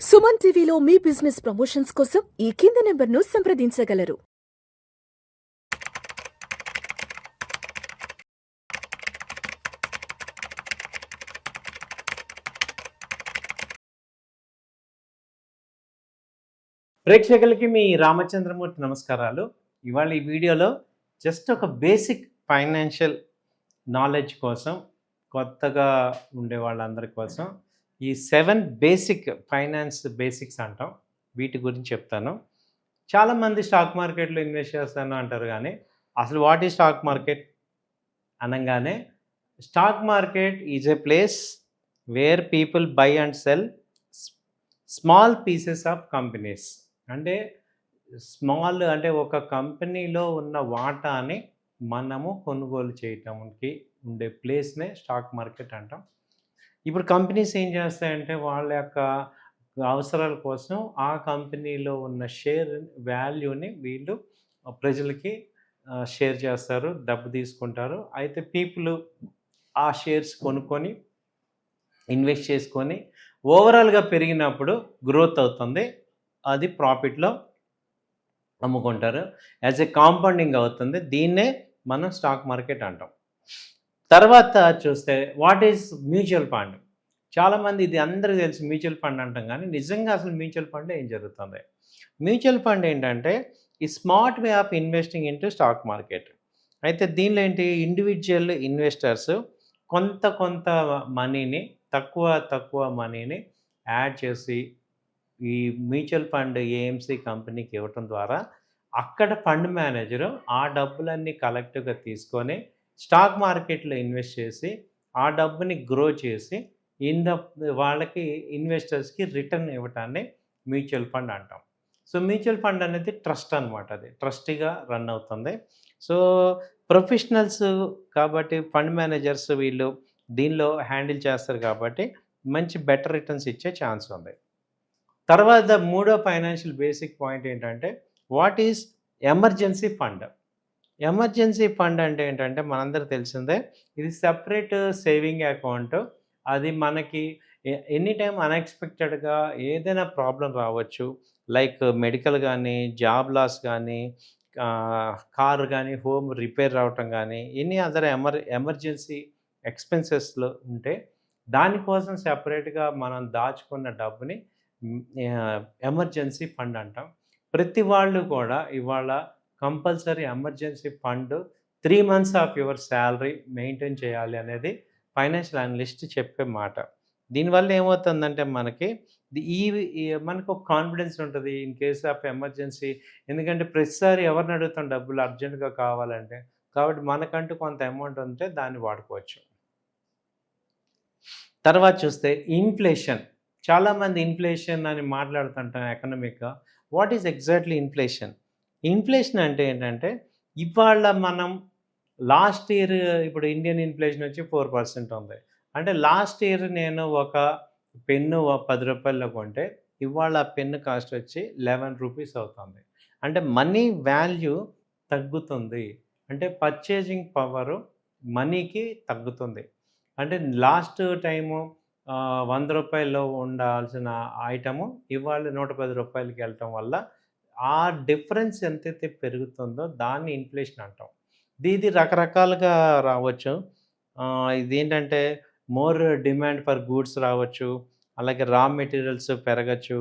సుమన్ టీవీలో మీ business promotions కోసం ఈ కింది నెంబర్ను సంప్రదించగలరు. ప్రేక్షకులకి మీ రామచంద్రమూర్తి నమస్కారాలు. ఇవాళ ఈ వీడియోలో జస్ట్ ఒక బేసిక్ ఫైనాన్షియల్ నాలెడ్జ్ కోసం, కొత్తగా ఉండే వాళ్ళందరి కోసం ఈ 7 బేసిక్ ఫైనాన్స్ బేసిక్స్ అంటాం. వీటి గురించి చెప్తాను. చాలామంది స్టాక్ మార్కెట్లో ఇన్వెస్ట్ చేస్తాను అంటారు, కానీ అసలు వాట్ ఈజ్ స్టాక్ మార్కెట్ అనగానే, stock market is a place where people by and cell small pieces of companies. అంటే స్మాల్ అంటే ఒక కంపెనీలో ఉన్న వాటాని మనము కొనుగోలు చేయటానికి ఉండే ప్లేస్నే స్టాక్ మార్కెట్ అంటాం. ఇప్పుడు కంపెనీస్ ఏం చేస్తాయంటే, వాళ్ళ యొక్క అవసరాల కోసం ఆ కంపెనీలో ఉన్న షేర్ వాల్యూని వీళ్ళు ప్రజలకి షేర్ చేస్తారు, డబ్బు తీసుకుంటారు. అయితే పీపుల్ ఆ షేర్స్ కొనుక్కొని ఇన్వెస్ట్ చేసుకొని ఓవరాల్గా పెరిగినప్పుడు గ్రోత్ అవుతుంది, అది ప్రాఫిట్లో అమ్ముకుంటారు. యాజ్ ఎ కాంపౌండింగ్ అవుతుంది. దీన్నే మనం స్టాక్ మార్కెట్ అంటాం. తర్వాత చూస్తే వాట్ ఈజ్ మ్యూచువల్ ఫండ్. చాలామంది ఇది అందరికీ తెలుసు, మ్యూచువల్ ఫండ్ అంటాం, కానీ నిజంగా అసలు మ్యూచువల్ ఫండ్ ఏం జరుగుతుంది? మ్యూచువల్ ఫండ్ ఏంటంటే ఈ smart way of investing into stock market. అయితే దీనిలో ఏంటి, ఇండివిజువల్ ఇన్వెస్టర్స్ కొంత మనీని, తక్కువ మనీని యాడ్ చేసి ఈ మ్యూచువల్ ఫండ్ ఏఎంసీ కంపెనీకి ఇవ్వటం ద్వారా అక్కడ ఫండ్ మేనేజరు ఆ డబ్బులన్నీ కలెక్టివ్గా తీసుకొని స్టాక్ మార్కెట్లో ఇన్వెస్ట్ చేసి ఆ డబ్బుని గ్రో చేసి వాళ్ళకి ఇన్వెస్టర్స్కి రిటర్న్ ఇవ్వటాన్ని మ్యూచువల్ ఫండ్ అంటాం. సో మ్యూచువల్ ఫండ్ అనేది ట్రస్ట్ అనమాట, అది ట్రస్టీగా రన్ అవుతుంది. సో ప్రొఫెషనల్స్ కాబట్టి ఫండ్ మేనేజర్స్ వీళ్ళు దీనిలో హ్యాండిల్ చేస్తారు కాబట్టి మంచి బెటర్ రిటర్న్స్ ఇచ్చే ఛాన్స్ ఉంది. తర్వాత మూడో ఫైనాన్షియల్ బేసిక్ పాయింట్ ఏంటంటే, what is emergency fund. Emergency fund అంటే ఏంటంటే, మనందరికి తెలిసిందే, ఇది సెపరేట్ సేవింగ్ అకౌంట్. అది మనకి ఎనీ టైం అన్ఎక్స్పెక్టెడ్గా ఏదైనా ప్రాబ్లం రావచ్చు, లైక్ మెడికల్ కానీ, జాబ్ లాస్ కానీ, కారు కానీ, హోమ్ రిపేర్ రావటం కానీ, ఎనీ అదర్ ఎమర్జెన్సీ ఎక్స్పెన్సెస్లో ఉంటే దానికోసం సెపరేట్గా మనం దాచుకున్న డబ్బుని ఎమర్జెన్సీ ఫండ్ అంటాం. ప్రతి వాళ్ళు కూడా ఇవాళ compulsory emergency fund 3 months of your salary maintain చేయాలి అనేది ఫైనాన్షియల్ అనలిస్ట్ చెప్పే మాట. దీనివల్ల ఏమవుతుందంటే మనకి మనకు ఒక కాన్ఫిడెన్స్ ఉంటుంది ఇన్ కేస్ ఆఫ్ ఎమర్జెన్సీ. ఎందుకంటే ప్రతిసారి ఎవరిని అడుగుతాం డబ్బులు అర్జెంటుగా కావాలంటే, కాబట్టి మనకంటూ కొంత అమౌంట్ ఉంటే దాన్ని వాడుకోవచ్చు. తర్వాత చూస్తే ఇన్ఫ్లేషన్. చాలామంది ఇన్ఫ్లేషన్ అని మాట్లాడుతుంటాం ఎకనామిక్గా. What is exactly inflation? Inflation అంటే ఏంటంటే, ఇవాళ మనం లాస్ట్ ఇయర్, ఇప్పుడు ఇండియన్ ఇన్ఫ్లేషన్ వచ్చి 4% ఉంది. అంటే లాస్ట్ ఇయర్ నేను ఒక పెన్ను 10 రూపాయల్లో కొంటే ఇవాళ ఆ పెన్ను కాస్ట్ వచ్చి 11 రూపీస్ అవుతుంది. అంటే మనీ వాల్యూ తగ్గుతుంది. అంటే పర్చేజింగ్ పవరు మనీకి తగ్గుతుంది. అంటే లాస్ట్ టైము 100 రూపాయల్లో ఉండాల్సిన ఐటము ఇవాళ 110 రూపాయలకి వెళ్ళటం వల్ల ఆ డిఫరెన్స్ ఎంతైతే పెరుగుతుందో దాన్ని ఇన్ఫ్లేషన్ అంటాం. ఇది రకరకాలుగా రావచ్చు. ఇదేంటంటే మోర్ డిమాండ్ ఫర్ గూడ్స్ రావచ్చు, అలాగే రా మెటీరియల్స్ పెరగచ్చు,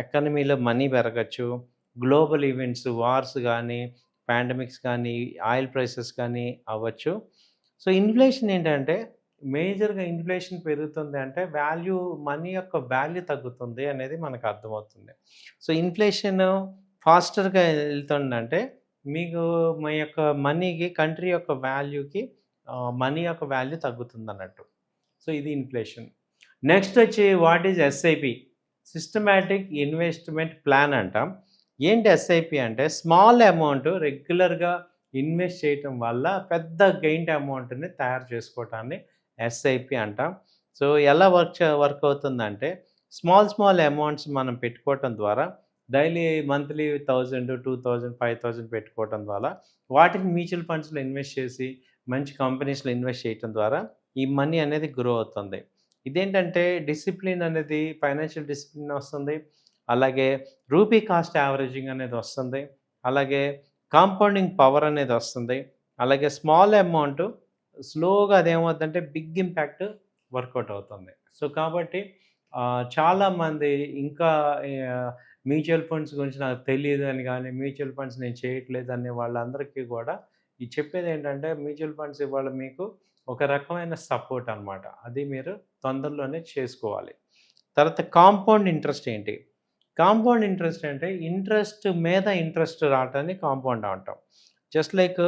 ఎకానమీలో మనీ పెరగచ్చు, గ్లోబల్ ఈవెంట్స్, వార్స్ కానీ, పాండమిక్స్ కానీ, ఆయిల్ ప్రైసెస్ కానీ అవ్వచ్చు. సో ఇన్ఫ్లేషన్ ఏంటంటే, మేజర్గా ఇన్ఫ్లేషన్ పెరుగుతుంది అంటే మనీ యొక్క వాల్యూ తగ్గుతుంది అనేది మనకు అర్థమవుతుంది. సో ఇన్ఫ్లేషన్ ఫాస్టర్గా వెళ్తుందంటే మీకు మీ యొక్క మనీకి, కంట్రీ యొక్క వాల్యూకి మనీ యొక్క వాల్యూ తగ్గుతుంది అన్నట్టు. సో ఇది ఇన్ఫ్లేషన్. నెక్స్ట్ వచ్చి what is SIP, systematic investment plan అంటాం. ఏంటి ఎస్ఐపి అంటే, స్మాల్ అమౌంట్ రెగ్యులర్గా ఇన్వెస్ట్ చేయటం వల్ల పెద్ద గెయిన్ అమౌంట్ని తయారు చేసుకోవటాన్ని ఎస్ఐపి అంటాం. సో ఎలా వర్క్ అవుతుందంటే, స్మాల్ అమౌంట్స్ మనం పెట్టుకోవటం ద్వారా డైలీ మంత్లీ 1000, 2000, 5000 పెట్టుకోవటం ద్వారా వాటిని మ్యూచువల్ ఫండ్స్లో ఇన్వెస్ట్ చేసి మంచి కంపెనీస్లో ఇన్వెస్ట్ చేయటం ద్వారా ఈ మనీ అనేది గ్రో అవుతుంది. ఇదేంటంటే డిసిప్లిన్ అనేది ఫైనాన్షియల్ డిసిప్లిన్ వస్తుంది. అలాగే రూపీ కాస్ట్ యావరేజింగ్ అనేది వస్తుంది. అలాగే కాంపౌండింగ్ పవర్ అనేది వస్తుంది. అలాగే స్మాల్ అమౌంట్ స్లోగా అదేమవుద్దంటే బిగ్ ఇంపాక్ట్ వర్కౌట్ అవుతుంది. సో కాబట్టి చాలామంది ఇంకా మ్యూచువల్ ఫండ్స్ గురించి నాకు తెలీదు అని కానీ, మ్యూచువల్ ఫండ్స్ నేను చేయట్లేదు అనే వాళ్ళందరికీ కూడా ఈ చెప్పేదేంటంటే మ్యూచువల్ ఫండ్స్ ఇవాళ మీకు ఒక రకమైన సపోర్ట్ అనమాట. అది మీరు తొందరలోనే చేసుకోవాలి. తర్వాత కాంపౌండ్ ఇంట్రెస్ట్ ఏంటి? కాంపౌండ్ ఇంట్రెస్ట్ అంటే ఇంట్రెస్ట్ మీద ఇంట్రెస్ట్ రావటాన్ని కాంపౌండ్ అంటాం. జస్ట్ లైక్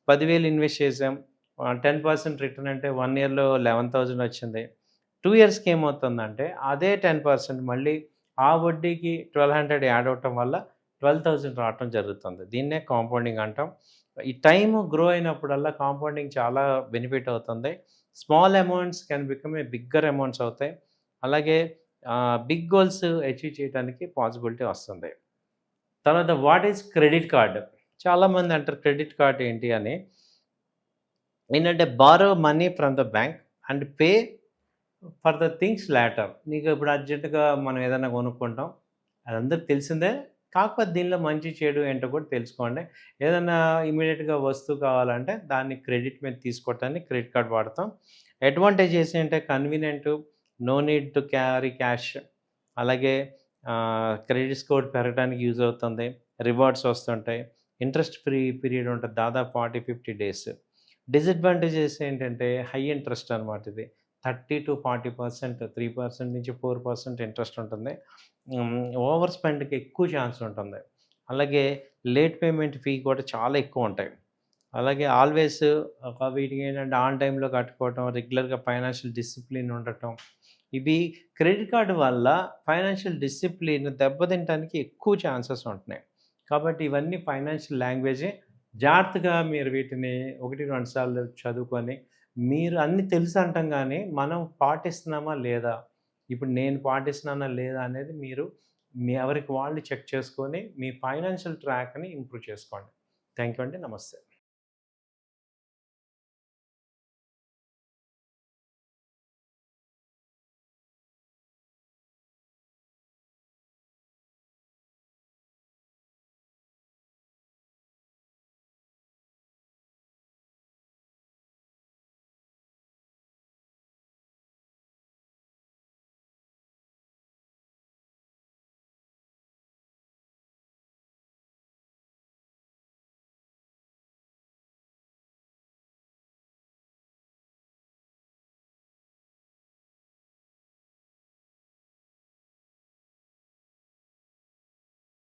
10,000 ఇన్వెస్ట్ చేసాం. 10% రిటర్న్ అంటే 1 ఇయర్‌లో 11,000 వచ్చింది. 2 ఇయర్స్‌కి ఏమవుతుందంటే అదే 10% మళ్ళీ ఆ వడ్డీకి 1,200 యాడ్ అవ్వటం వల్ల 12,000 రావటం జరుగుతుంది. దీన్నే కాంపౌండింగ్ అంటాం. ఈ టైమ్ గ్రో అయినప్పుడల్లా కాంపౌండింగ్ చాలా బెనిఫిట్ అవుతుంది. Small amounts can become a bigger amounts అవుతాయి. అలాగే బిగ్ గోల్స్ అచీవ్ చేయడానికి పాసిబిలిటీ వస్తుంది. తర్వాత వాట్ ఈజ్ క్రెడిట్ కార్డ్? చాలామంది అంటారు క్రెడిట్ కార్డ్ ఏంటి అని. ఏంటంటే borrow money from the bank and pay for the things later. నీకు ఇప్పుడు అర్జెంటుగా మనం ఏదైనా కొనుక్కుంటాం. అది అందరికి తెలిసిందే. కాకపోతే దీనిలో మంచి చెడు ఏంటో కూడా తెలుసుకోండి. ఏదైనా ఇమ్మీడియట్‌గా వస్తువు కావాలంటే దాన్ని క్రెడిట్ మీద తీసుకోవటానికి క్రెడిట్ కార్డ్ వాడతాం. అడ్వాంటేజెస్ ఏంటంటే convenient, no need to carry cash. అలాగే క్రెడిట్ స్కోర్ పెరగడానికి యూజ్ అవుతుంది. రివార్డ్స్ వస్తుంటాయి. ఇంట్రెస్ట్ ఫ్రీ పీరియడ్ ఉంటుంది. దాదాపు 40, 50 డేస్. డిసడ్వాంటేజెస్ ఏంటంటే హై ఇంట్రెస్ట్ అనమాట ఇది. 30-40%, 3% నుంచి 4% ఇంట్రెస్ట్ ఉంటుంది. ఓవర్ స్పెండ్‌కి ఎక్కువ ఛాన్స్ ఉంటుంది. అలాగే లేట్ పేమెంట్ ఫీ కూడా చాలా ఎక్కువ ఉంటాయి. అలాగే ఆల్వేస్ వీటికి ఏంటంటే ఆన్ టైమ్‌లో కట్టుకోవటం, రెగ్యులర్‌గా ఫైనాన్షియల్ డిసిప్లిన్ ఉండటం. ఇవి క్రెడిట్ కార్డ్ వల్ల ఫైనాన్షియల్ డిసిప్లిన్ దెబ్బతినటానికి ఎక్కువ ఛాన్సెస్ ఉంటున్నాయి. కాబట్టి ఇవన్నీ ఫైనాన్షియల్ లాంగ్వేజే. జాగ్రత్తగా మీరు వీటిని 1, 2 సార్లు చదువుకొని మీరు అన్నీ తెలుసు అంటాం గానీ, మనం పాటిస్తున్నామా లేదా? ఇప్పుడు నేను పాటిస్తున్నానా లేదా అనేది మీరు మీ ఎవరికి వాళ్ళు చెక్ చేసుకొని మీ ఫైనాన్షియల్ ట్రాక్‌ని ఇంప్రూవ్ చేసుకోండి. థాంక్ యూ అండి. నమస్తే.